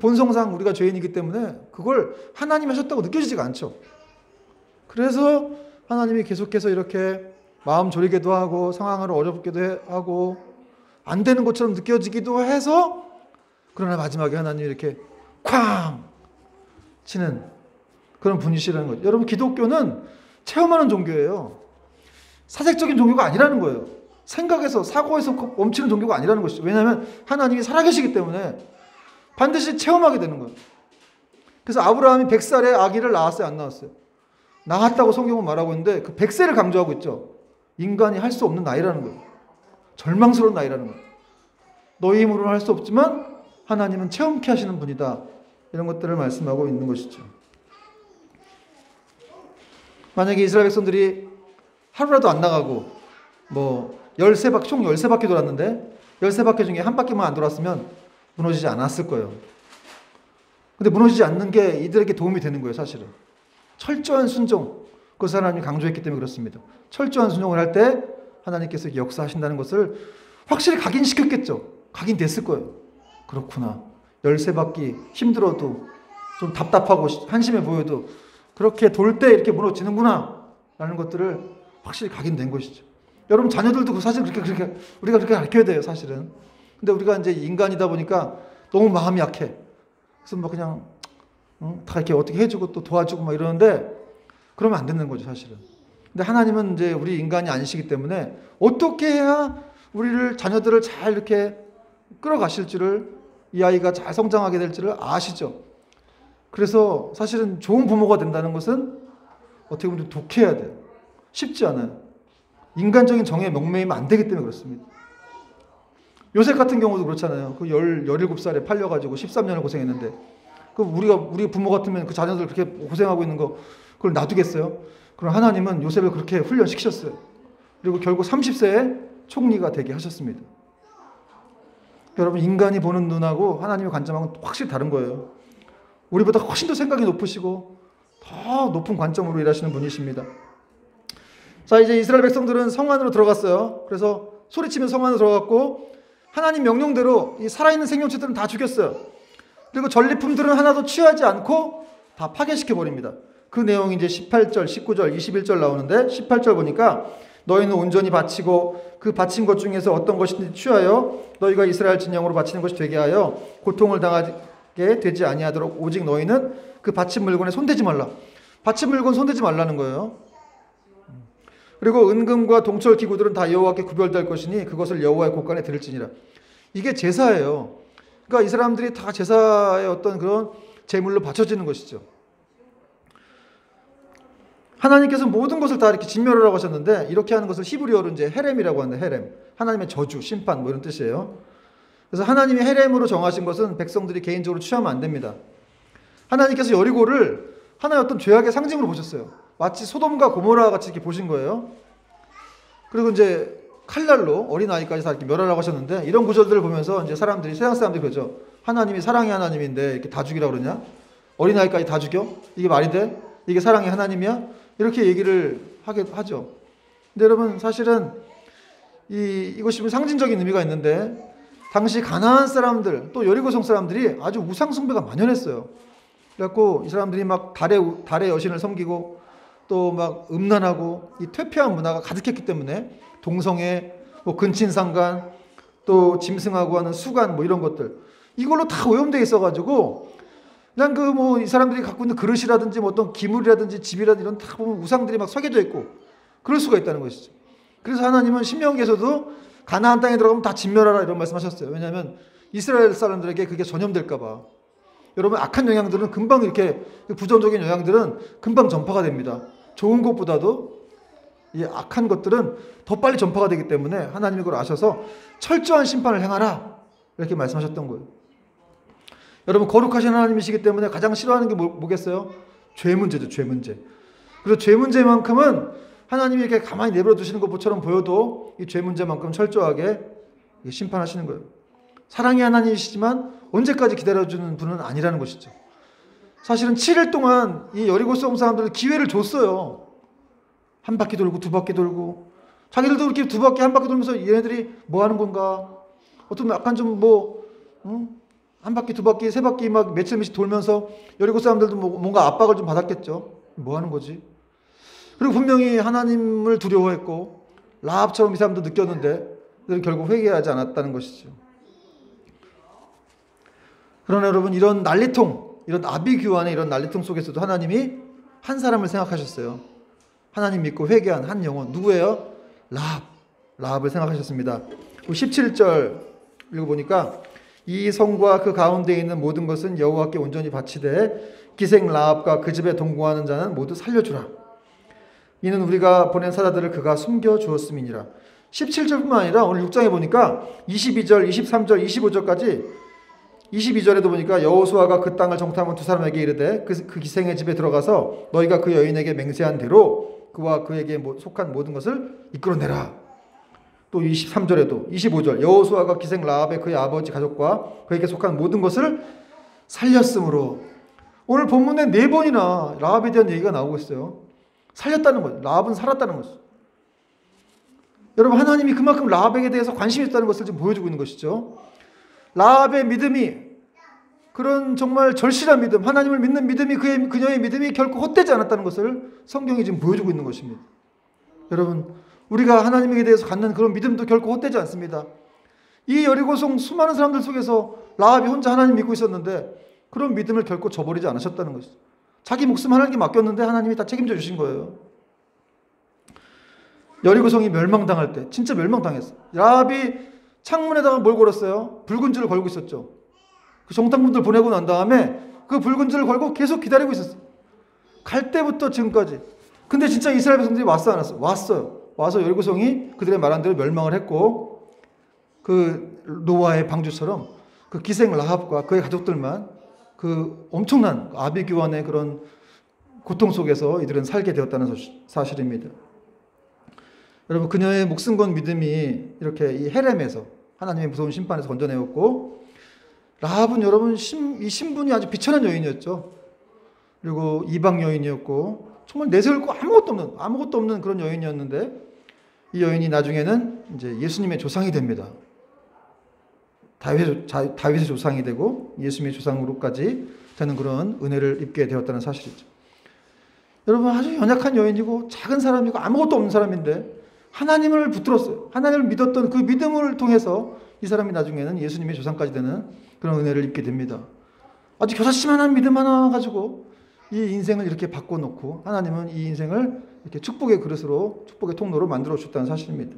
본성상 우리가 죄인이기 때문에 그걸 하나님이 하셨다고 느껴지지가 않죠. 그래서 하나님이 계속해서 이렇게 마음 졸이게도 하고 상황을 어렵게도 하고 안 되는 것처럼 느껴지기도 해서 그러나 마지막에 하나님이 이렇게 쾅 치는 그런 분이시라는 거죠. 여러분 기독교는 체험하는 종교예요. 사색적인 종교가 아니라는 거예요. 생각에서 사고에서 멈추는 종교가 아니라는 것이죠. 왜냐하면 하나님이 살아계시기 때문에 반드시 체험하게 되는 거예요. 그래서 아브라함이 100살에 아기를 낳았어요? 안 낳았어요? 낳았다고 성경은 말하고 있는데 그 100세를 강조하고 있죠. 인간이 할 수 없는 나이라는 거예요. 절망스러운 나이라는 거예요. 너희 힘으로는 할 수 없지만 하나님은 체험케 하시는 분이다. 이런 것들을 말씀하고 있는 것이죠. 만약에 이스라엘 백성들이 하루라도 안 나가고 뭐 13바퀴, 총 13바퀴 돌았는데 13바퀴 중에 한 바퀴만 안 돌았으면 무너지지 않았을 거예요. 근데 무너지지 않는 게 이들에게 도움이 되는 거예요, 사실은. 철저한 순종, 그것을 하나님이 강조했기 때문에 그렇습니다. 철저한 순종을 할 때 하나님께서 역사하신다는 것을 확실히 각인시켰겠죠. 각인됐을 거예요. 그렇구나. 13바퀴 힘들어도 좀 답답하고 한심해 보여도 그렇게 돌 때 이렇게 무너지는구나 라는 것들을 확실히 각인된 것이죠. 여러분 자녀들도 사실 그렇게 우리가 그렇게 가르쳐야 돼요, 사실은. 근데 우리가 이제 인간이다 보니까 너무 마음이 약해. 그래서 뭐 그냥 다 이렇게 어떻게 해주고 또 도와주고 막 이러는데 그러면 안 되는 거죠, 사실은. 근데 하나님은 이제 우리 인간이 아니시기 때문에 어떻게 해야 우리를 자녀들을 잘 이렇게 끌어가실지를 이 아이가 잘 성장하게 될지를 아시죠. 그래서 사실은 좋은 부모가 된다는 것은 어떻게 보면 독해야 돼요. 쉽지 않아요. 인간적인 정의에 목매이면 안 되기 때문에 그렇습니다. 요셉 같은 경우도 그렇잖아요. 그 17살에 팔려가지고 13년을 고생했는데 우리 부모 같으면 그 자녀들 그렇게 고생하고 있는 거 그걸 놔두겠어요? 그럼 하나님은 요셉을 그렇게 훈련시키셨어요. 그리고 결국 30세에 총리가 되게 하셨습니다. 여러분 인간이 보는 눈하고 하나님의 관점하고는 확실히 다른 거예요. 우리보다 훨씬 더 생각이 높으시고 더 높은 관점으로 일하시는 분이십니다. 자, 이제 이스라엘 백성들은 성 안으로 들어갔어요. 그래서 소리치면 성 안으로 들어갔고 하나님 명령대로 이 살아있는 생명체들은 다 죽였어요. 그리고 전리품들은 하나도 취하지 않고 다 파괴시켜버립니다. 그 내용이 이제 18절, 19절, 21절 나오는데 18절 보니까 너희는 온전히 바치고 그 바친 것 중에서 어떤 것이든지 취하여 너희가 이스라엘 진영으로 바치는 것이 되게 하여 고통을 당하게 되지 아니하도록 오직 너희는 그 바친 물건에 손대지 말라. 바친 물건 손대지 말라는 거예요. 그리고 은금과 동철 기구들은 다 여호와께 구별될 것이니 그것을 여호와의 곳간에 드릴지니라. 이게 제사예요. 그러니까 이 사람들이 다 제사의 어떤 그런 제물로 바쳐지는 것이죠. 하나님께서 모든 것을 다 이렇게 진멸하라고 하셨는데 이렇게 하는 것을 히브리어로 이제 헤렘이라고 하는데 헤렘. 하나님의 저주, 심판 뭐 이런 뜻이에요. 그래서 하나님이 헤렘으로 정하신 것은 백성들이 개인적으로 취하면 안 됩니다. 하나님께서 여리고를 하나의 어떤 죄악의 상징으로 보셨어요. 마치 소돔과 고모라 같이 이렇게 보신 거예요. 그리고 이제 칼날로 어린아이까지 다 이렇게 멸하라고 하셨는데 이런 구절들을 보면서 이제 세상 사람들이 그러죠. 하나님이 사랑의 하나님인데 이렇게 다 죽이라고 그러냐? 어린아이까지 다 죽여? 이게 말이 돼? 이게 사랑의 하나님이야? 이렇게 얘기를 하죠. 근데 여러분 사실은 이것이 상징적인 의미가 있는데 당시 가나안 사람들 또 여리고성 사람들이 아주 우상 숭배가 만연했어요. 그래갖고 이 사람들이 막 달의 여신을 섬기고 또 막 음란하고 이 퇴폐한 문화가 가득했기 때문에 동성애, 뭐 근친상간, 또 짐승하고 하는 수간 뭐 이런 것들 이걸로 다 오염되어 있어가지고 그냥 그 뭐 이 사람들이 갖고 있는 그릇이라든지 뭐 어떤 기물이라든지 집이라든지 이런 다 보면 우상들이 막 새겨져 있고 그럴 수가 있다는 것이죠. 그래서 하나님은 신명기에서도 가나안 땅에 들어가면 다 진멸하라 이런 말씀하셨어요. 왜냐하면 이스라엘 사람들에게 그게 전염될까 봐. 여러분 악한 영향들은 금방 이렇게 부정적인 영향들은 금방 전파가 됩니다. 좋은 것보다도 이 악한 것들은 더 빨리 전파가 되기 때문에 하나님이 그걸 아셔서 철저한 심판을 행하라 이렇게 말씀하셨던 거예요. 여러분 거룩하신 하나님이시기 때문에 가장 싫어하는 게 뭐겠어요? 죄 문제죠. 죄 문제. 그리고 죄 문제만큼은 하나님이 이렇게 가만히 내버려 두시는 것처럼 보여도 이 죄 문제만큼 철저하게 심판하시는 거예요. 사랑의 하나님이시지만 언제까지 기다려주는 분은 아니라는 것이죠. 사실은 7일 동안 이 여리고 성 사람들 기회를 줬어요. 한 바퀴 돌고 두 바퀴 돌고 자기들도 이렇게 두 바퀴 한 바퀴 돌면서 얘네들이 뭐 하는 건가? 어쩌면 약간 좀 한 바퀴 두 바퀴 세 바퀴 막 며칠 돌면서 여리고 사람들도 뭔가 압박을 좀 받았겠죠. 뭐 하는 거지? 그리고 분명히 하나님을 두려워했고 라합처럼 이 사람도 느꼈는데 결국 회개하지 않았다는 것이죠. 그러나 여러분, 이런 난리통, 이런 아비규환의 이런 난리통 속에서도 하나님이 한 사람을 생각하셨어요. 하나님 믿고 회개한 한 영혼. 누구예요? 라합을 생각하셨습니다. 17절 읽어보니까 이 성과 그 가운데 있는 모든 것은 여호와께 온전히 바치되 기생 라합과 그 집에 동거하는 자는 모두 살려주라. 이는 우리가 보낸 사자들을 그가 숨겨주었음이니라. 17절뿐만 아니라 오늘 6장에 보니까 22절, 23절, 25절까지 22절에도 보니까 여호수아가 그 땅을 정탐한 두 사람에게 이르되 그 기생의 집에 들어가서 너희가 그 여인에게 맹세한 대로 그와 그에게 속한 모든 것을 이끌어내라. 또 23절에도 25절 여호수아가 기생 라합의 그의 아버지 가족과 그에게 속한 모든 것을 살렸으므로. 오늘 본문에 4번이나 라합에 대한 얘기가 나오고 있어요. 살렸다는 거죠. 라합은 살았다는 거죠. 여러분, 하나님이 그만큼 라합에게 대해서 관심이 있다는 것을 지금 보여주고 있는 것이죠. 라합의 믿음이, 그런 정말 절실한 믿음, 하나님을 믿는 믿음이, 그녀의 믿음이 결코 헛되지 않았다는 것을 성경이 지금 보여주고 있는 것입니다. 여러분, 우리가 하나님에 대해서 갖는 그런 믿음도 결코 헛되지 않습니다. 이 여리고성 수많은 사람들 속에서 라합이 혼자 하나님 믿고 있었는데 그런 믿음을 결코 저버리지 않으셨다는 것이죠. 자기 목숨 하나님께 맡겼는데 하나님이 다 책임져 주신 거예요. 여리고성이 멸망당할 때 진짜 멸망당했어요. 라합이 창문에다가 뭘 걸었어요? 붉은 줄을 걸고 있었죠. 그 정탐꾼들 보내고 난 다음에 그 붉은 줄을 걸고 계속 기다리고 있었어요. 갈 때부터 지금까지. 근데 진짜 이스라엘 백성들이 왔어 안 왔어? 왔어요. 와서 여리고성이 그들의 말한 대로 멸망을 했고, 그 노아의 방주처럼 그 기생 라합과 그의 가족들만 그 엄청난 아비규환의 그런 고통 속에서 이들은 살게 되었다는 사실입니다. 여러분, 그녀의 목숨 건 믿음이 이렇게 이 헤렘에서 하나님의 무서운 심판에서 건져내었고, 라합은 여러분 이 신분이 아주 비천한 여인이었죠. 그리고 이방 여인이었고 정말 내세울 거 아무것도 없는 그런 여인이었는데, 이 여인이 나중에는 이제 예수님의 조상이 됩니다. 다윗의 조상이 되고 예수님의 조상으로까지 되는 그런 은혜를 입게 되었다는 사실이죠. 여러분, 아주 연약한 여인이고 작은 사람이고 아무것도 없는 사람인데 하나님을 붙들었어요. 하나님을 믿었던 그 믿음을 통해서 이 사람이 나중에는 예수님의 조상까지 되는 그런 은혜를 입게 됩니다. 아주 겨자씨만한 믿음 하나 가지고 이 인생을 이렇게 바꿔놓고 하나님은 이 인생을 이렇게 축복의 그릇으로, 축복의 통로로 만들어 주셨다는 사실입니다.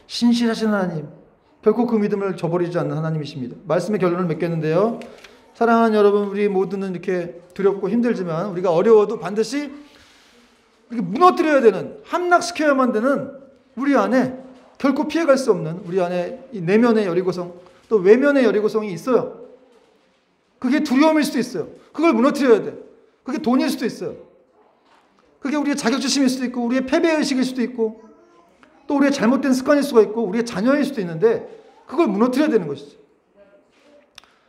신실하신 하나님, 결코 그 믿음을 저버리지 않는 하나님이십니다. 말씀의 결론을 맺겠는데요. 사랑하는 여러분, 우리 모두는 이렇게 두렵고 힘들지만 우리가 어려워도 반드시 이렇게 무너뜨려야 되는, 함락시켜야만 되는 우리 안에 결코 피해갈 수 없는 우리 안에 이 내면의 여리고성, 또 외면의 여리고성이 있어요. 그게 두려움일 수도 있어요. 그걸 무너뜨려야 돼. 그게 돈일 수도 있어요. 그게 우리의 자격지심일 수도 있고, 우리의 패배의식일 수도 있고, 또 우리의 잘못된 습관일 수가 있고, 우리의 자녀일 수도 있는데 그걸 무너뜨려야 되는 것이죠.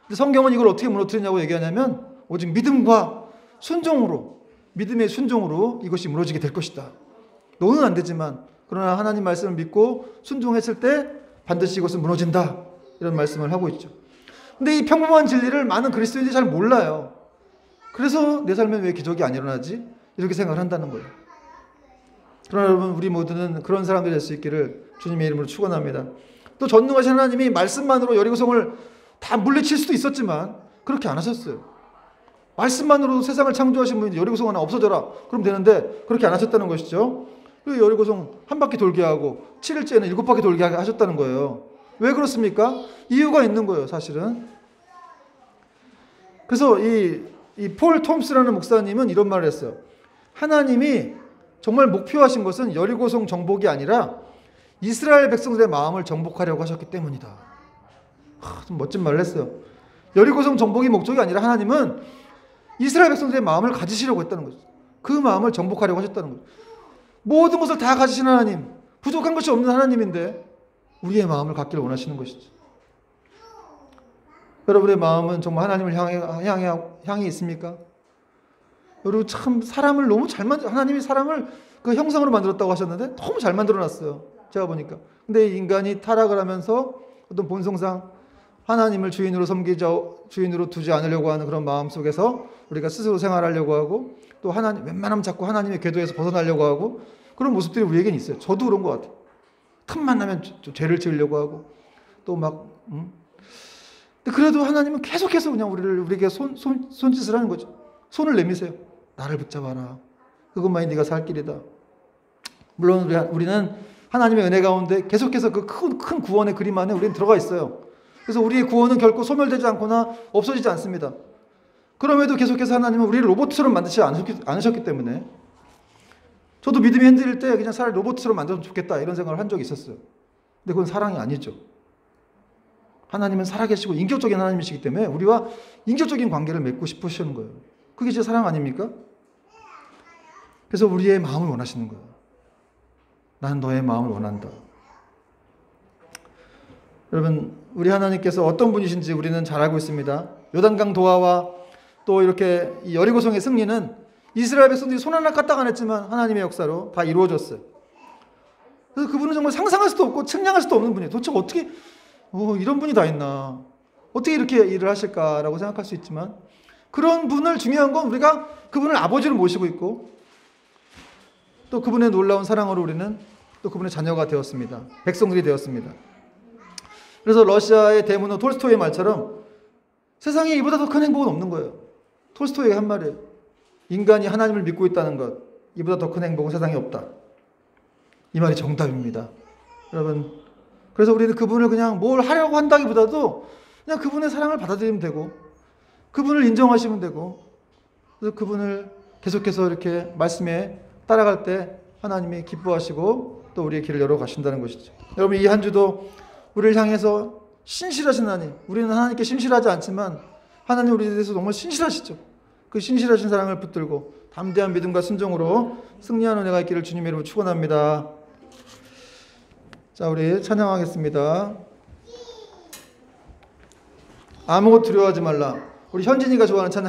근데 성경은 이걸 어떻게 무너뜨리냐고 얘기하냐면 오직 믿음과 순종으로, 믿음의 순종으로 이것이 무너지게 될 것이다. 너는 안 되지만 그러나 하나님 말씀을 믿고 순종했을 때 반드시 이것은 무너진다. 이런 말씀을 하고 있죠. 근데 이 평범한 진리를 많은 그리스도인들이 잘 몰라요. 그래서 내 삶에 왜 기적이 안 일어나지? 이렇게 생각을 한다는 거예요. 그러나 여러분, 우리 모두는 그런 사람들이 될 수 있기를 주님의 이름으로 축원합니다. 또 전능하신 하나님이 말씀만으로 여리고성을 다 물리칠 수도 있었지만 그렇게 안 하셨어요. 말씀만으로 세상을 창조하신 분이 여리고성 하나 없어져라 그럼 되는데 그렇게 안 하셨다는 것이죠. 그리고 여리고성 한 바퀴 돌게 하고 7일째는 7바퀴 돌게 하셨다는 거예요. 왜 그렇습니까? 이유가 있는 거예요, 사실은. 그래서 이 폴 톰스라는 목사님은 이런 말을 했어요. 하나님이 정말 목표하신 것은 여리고성 정복이 아니라 이스라엘 백성들의 마음을 정복하려고 하셨기 때문이다. 좀 멋진 말을 했어요. 여리고성 정복이 목적이 아니라 하나님은 이스라엘 백성들의 마음을 가지시려고 했다는 거죠. 그 마음을 정복하려고 하셨다는 거죠. 모든 것을 다 가지신 하나님, 부족한 것이 없는 하나님인데 우리의 마음을 갖기를 원하시는 것이죠. 여러분의 마음은 정말 하나님을 향해 있습니까? 여러분 참 사람을 너무 하나님이 사람을 그 형상으로 만들었다고 하셨는데 너무 잘 만들어놨어요. 제가 보니까. 근데 인간이 타락을 하면서 어떤 본성상 하나님을 주인으로 주인으로 두지 않으려고 하는 그런 마음 속에서 우리가 스스로 생활하려고 하고 또 웬만하면 자꾸 하나님의 궤도에서 벗어나려고 하고 그런 모습들이 우리에겐 있어요. 저도 그런 것 같아요. 틈만 나면 죄를 지으려고 하고 또 막 근데 그래도 하나님은 계속해서 그냥 우리에게 손짓을 하는 거죠. 손을 내미세요. 나를 붙잡아라. 그것만이 네가 살 길이다. 물론 우리는 하나님의 은혜 가운데 계속해서 그 큰 구원의 그림 안에 우리는 들어가 있어요. 그래서 우리의 구원은 결코 소멸되지 않거나 없어지지 않습니다. 그럼에도 계속해서 하나님은 우리를 로봇처럼 만드지 않으셨기 때문에 저도 믿음이 흔들릴 때 그냥 차라리 로봇처럼 만들어도 좋겠다 이런 생각을 한 적이 있었어요. 근데 그건 사랑이 아니죠. 하나님은 살아계시고 인격적인 하나님이시기 때문에 우리와 인격적인 관계를 맺고 싶으시는 거예요. 그게 제 사랑 아닙니까? 그래서 우리의 마음을 원하시는 거예요. 나는 너의 마음을 원한다. 여러분, 우리 하나님께서 어떤 분이신지 우리는 잘 알고 있습니다. 요단강 도하와 또 이렇게 이 여리고성의 승리는 이스라엘 백성들이 손 하나 까딱 안 했지만 하나님의 역사로 다 이루어졌어요. 그래서 그분은 정말 상상할 수도 없고 측량할 수도 없는 분이에요. 도대체 어떻게 이런 분이 다 있나? 어떻게 이렇게 일을 하실까라고 생각할 수 있지만 그런 분을 중요한 건 우리가 그분을 아버지로 모시고 있고 또 그분의 놀라운 사랑으로 우리는 또 그분의 자녀가 되었습니다. 백성들이 되었습니다. 그래서 러시아의 대문호 톨스토이의 말처럼 세상에 이보다 더 큰 행복은 없는 거예요. 톨스토이가 한 말이에요. 인간이 하나님을 믿고 있다는 것, 이보다 더 큰 행복은 세상에 없다. 이 말이 정답입니다. 여러분, 그래서 우리는 그분을 그냥 뭘 하려고 한다기보다도 그냥 그분의 사랑을 받아들이면 되고 그분을 인정하시면 되고 그래서 그분을 계속해서 이렇게 말씀에 따라갈 때 하나님이 기뻐하시고 또 우리의 길을 열어가신다는 것이죠. 여러분, 이 한 주도 우리를 향해서 신실하신 하나님, 우리는 하나님께 신실하지 않지만 하나님 우리에 대해서 정말 신실하시죠. 그 신실하신 사랑을 붙들고 담대한 믿음과 순종으로 승리하는 은혜가 있기를 주님의 이름으로 축원합니다. 자, 우리 찬양하겠습니다. 아무것도 두려워하지 말라. 우리 현진이가 좋아하는 찬양.